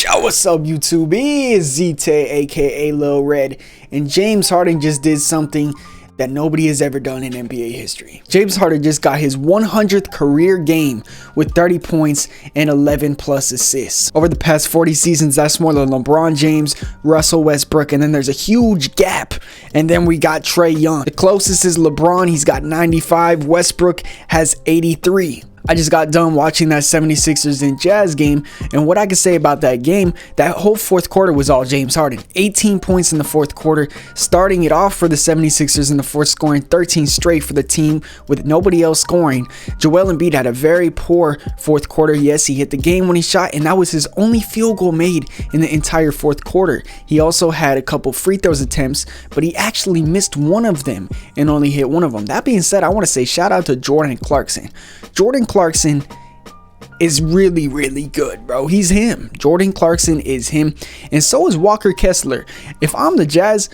Yo, what's up YouTube? It is ZTAY, aka Lil Red, and James Harden just did something that nobody has ever done in NBA history. James Harden just got his 100th career game with 30 points and 11 plus assists. Over the past 40 seasons, that's more than LeBron James, Russell Westbrook, and then there's a huge gap. And then we got Trae Young. The closest is LeBron, he's got 95. Westbrook has 83. I just got done watching that 76ers and Jazz game, and what I can say about that game, that whole fourth quarter was all James Harden. 18 points in the fourth quarter, starting it off for the 76ers in the fourth, scoring 13 straight for the team with nobody else scoring. Joel Embiid had a very poor fourth quarter. Yes, he hit the game when he shot, and that was his only field goal made in the entire fourth quarter. He also had a couple free throws attempts, but he actually missed one of them and only hit one of them. That being said, I want to say shout out to Jordan Clarkson. Jordan Clarkson is really good, bro. He's him. Jordan Clarkson is him, and so is Walker Kessler. If I'm the Jazz,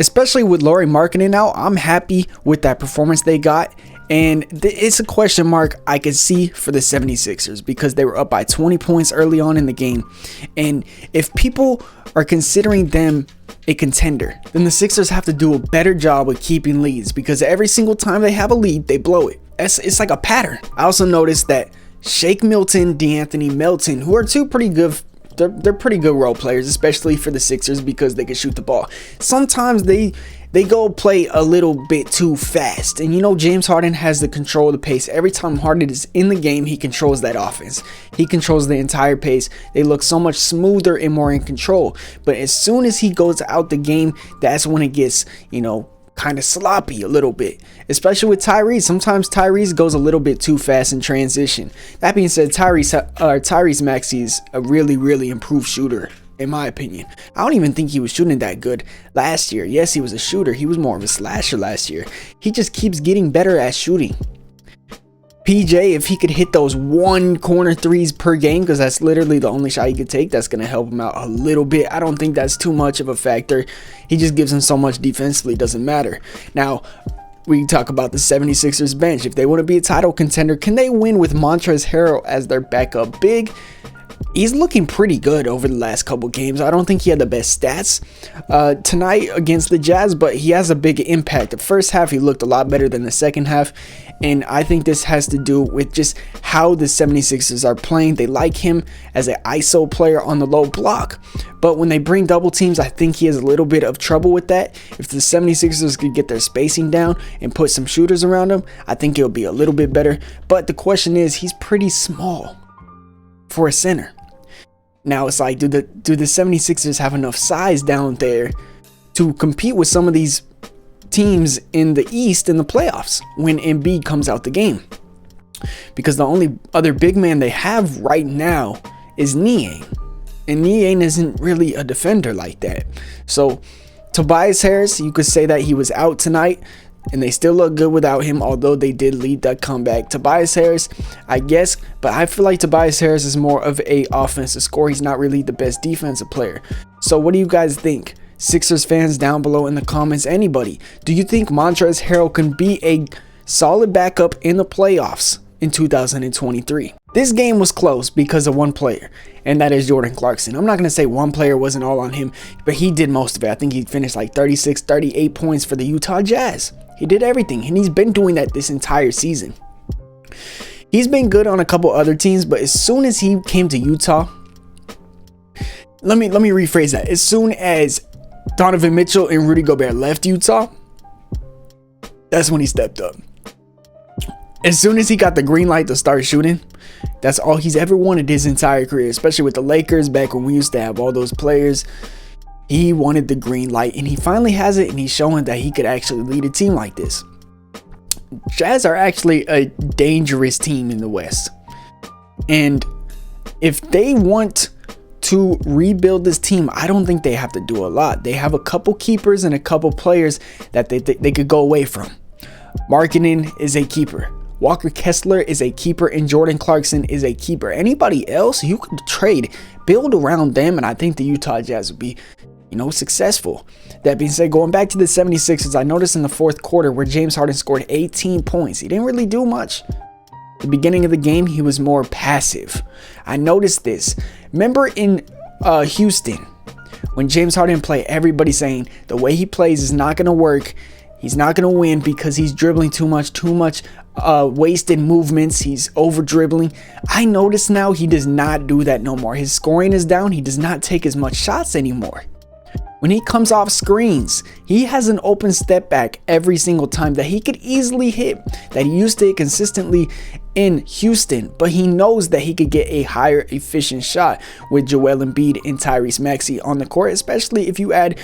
especially with Lauri Markkanen out, I'm happy with that performance they got. And it's a question mark I can see for the 76ers because they were up by 20 points early on in the game. And if people are considering them a contender, then the Sixers have to do a better job with keeping leads, because every single time they have a lead, they blow it. It's like a pattern. I also noticed that Shake Milton, DeAnthony Melton, who are two pretty good, they're pretty good role players, especially for the Sixers because they can shoot the ball. Sometimes they go play a little bit too fast, and you know James Harden has the control of the pace. Every time Harden is in the game, he controls that offense. He controls the entire pace. They look so much smoother and more in control. But as soon as he goes out the game, that's when it gets, kind of sloppy a little bit, especially with Tyrese. Sometimes Tyrese goes a little bit too fast in transition. That being said, Tyrese Maxey's a really improved shooter, in my opinion. I don't even think he was shooting that good last year. Yes, he was a shooter. He was more of a slasher last year. He just keeps getting better at shooting. PJ, if he could hit those one corner threes per game, because that's literally the only shot he could take, that's going to help him out a little bit. I don't think that's too much of a factor. He just gives him so much defensively, doesn't matter. Now, we can talk about the 76ers bench. If they want to be a title contender, can they win with Montrezl Harrell as their backup big? He's looking pretty good over the last couple games. I don't think he had the best stats tonight against the Jazz, but he has a big impact. The first half, he looked a lot better than the second half, and I think this has to do with just how the 76ers are playing. They like him as an ISO player on the low block, but when they bring double teams, I think he has a little bit of trouble with that. If the 76ers could get their spacing down and put some shooters around him, I think it'll be a little bit better. But the question is, he's pretty small for a center. Now it's like, do the 76ers have enough size down there to compete with some of these teams in the East in the playoffs when Embiid comes out the game? Because the only other big man they have right now is Niang, and Niang isn't really a defender like that. So Tobias Harris, you could say that he was out tonight, and they still look good without him, although they did lead that comeback. Tobias Harris, I guess, but I feel like Tobias Harris is more of a offensive scorer. He's not really the best defensive player. So what do you guys think? Sixers fans down below in the comments, anybody. Do you think Montrezl Harrell can be a solid backup in the playoffs in 2023? This game was close because of one player, and that is Jordan Clarkson. I'm not going to say one player wasn't all on him, but he did most of it. I think he finished like 36, 38 points for the Utah Jazz. He did everything, and he's been doing that this entire season. He's been good on a couple other teams, but as soon as he came to Utah, let me rephrase that. As soon as Donovan Mitchell and Rudy Gobert left Utah, that's when he stepped up. As soon as he got the green light to start shooting, that's all he's ever wanted his entire career, especially with the Lakers back when we used to have all those players. He wanted the green light, and he finally has it, and he's showing that he could actually lead a team like this. Jazz are actually a dangerous team in the West, and if they want to rebuild this team, I don't think they have to do a lot. They have a couple keepers and a couple players that they could go away from. Markkanen is a keeper. Walker Kessler is a keeper, and Jordan Clarkson is a keeper. Anybody else you could trade, build around them, and I think the Utah Jazz would be, successful. That being said, going back to the 76ers, I noticed in the fourth quarter where James Harden scored 18 points. He didn't really do much. The beginning of the game, he was more passive. I noticed this. Remember in Houston, when James Harden played, everybody saying the way he plays is not going to work. He's not going to win because he's dribbling too much wasted movements. He's over dribbling. I notice now he does not do that no more. His scoring is down. He does not take as much shots anymore. When he comes off screens, he has an open step back every single time that he could easily hit, that he used to hit consistently in Houston, but he knows that he could get a higher efficient shot with Joel Embiid and Tyrese Maxey on the court, especially if you add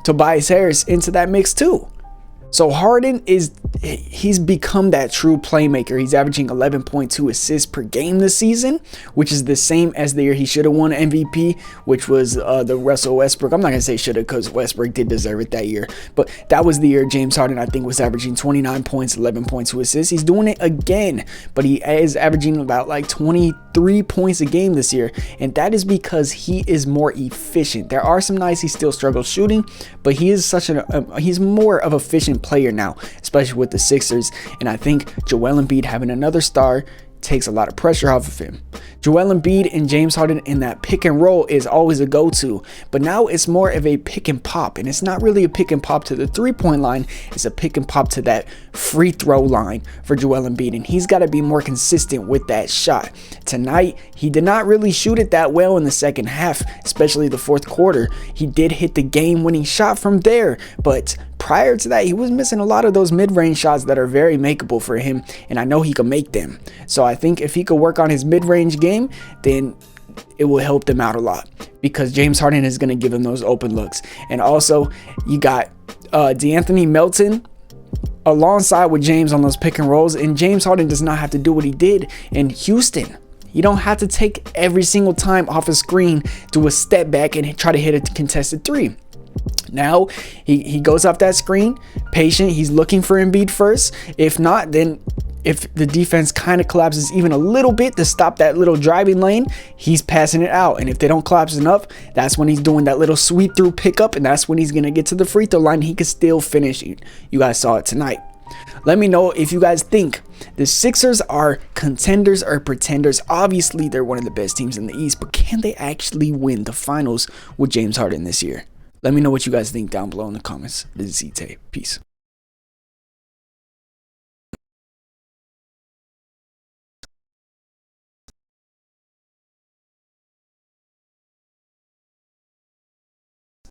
Tobias Harris into that mix too. So Harden he's become that true playmaker. He's averaging 11.2 assists per game this season, which is the same as the year he should have won MVP, which was the Russell Westbrook. I'm not gonna say should have because Westbrook did deserve it that year, but that was the year James Harden, I think, was averaging 29 points, 11.2 assists. He's doing it again, but he is averaging about like 23 points a game this year, and that is because he is more efficient. There are some nights he still struggles shooting, but he is he's more of an efficient player now, especially with the Sixers. And I think Joel Embiid having another star takes a lot of pressure off of him. Joel Embiid and James Harden in that pick and roll is always a go-to, but now it's more of a pick and pop, and it's not really a pick and pop to the three-point line. It's a pick and pop to that free throw line for Joel Embiid, and he's got to be more consistent with that shot. Tonight, he did not really shoot it that well in the second half, especially the fourth quarter. He did hit the game-winning shot from there, but prior to that, he was missing a lot of those mid-range shots that are very makeable for him, and I know he can make them. So I think if he could work on his mid-range game, then it will help them out a lot, because James Harden is going to give him those open looks. And also, you got DeAnthony Melton alongside with James on those pick and rolls, and James Harden does not have to do what he did in Houston. You don't have to take every single time off a screen, do a step back and try to hit a contested three. Now he goes off that screen, patient. He's looking for Embiid first. If not, then if the defense kind of collapses even a little bit to stop that little driving lane, he's passing it out. And if they don't collapse enough, that's when he's doing that little sweep through pickup, and that's when he's going to get to the free throw line. He can still finish it. You guys saw it tonight. Let me know if you guys think the Sixers are contenders or pretenders. Obviously, they're one of the best teams in the East, but can they actually win the finals with James Harden this year? Let me know what you guys think down below in the comments. This is ZTAY. Peace.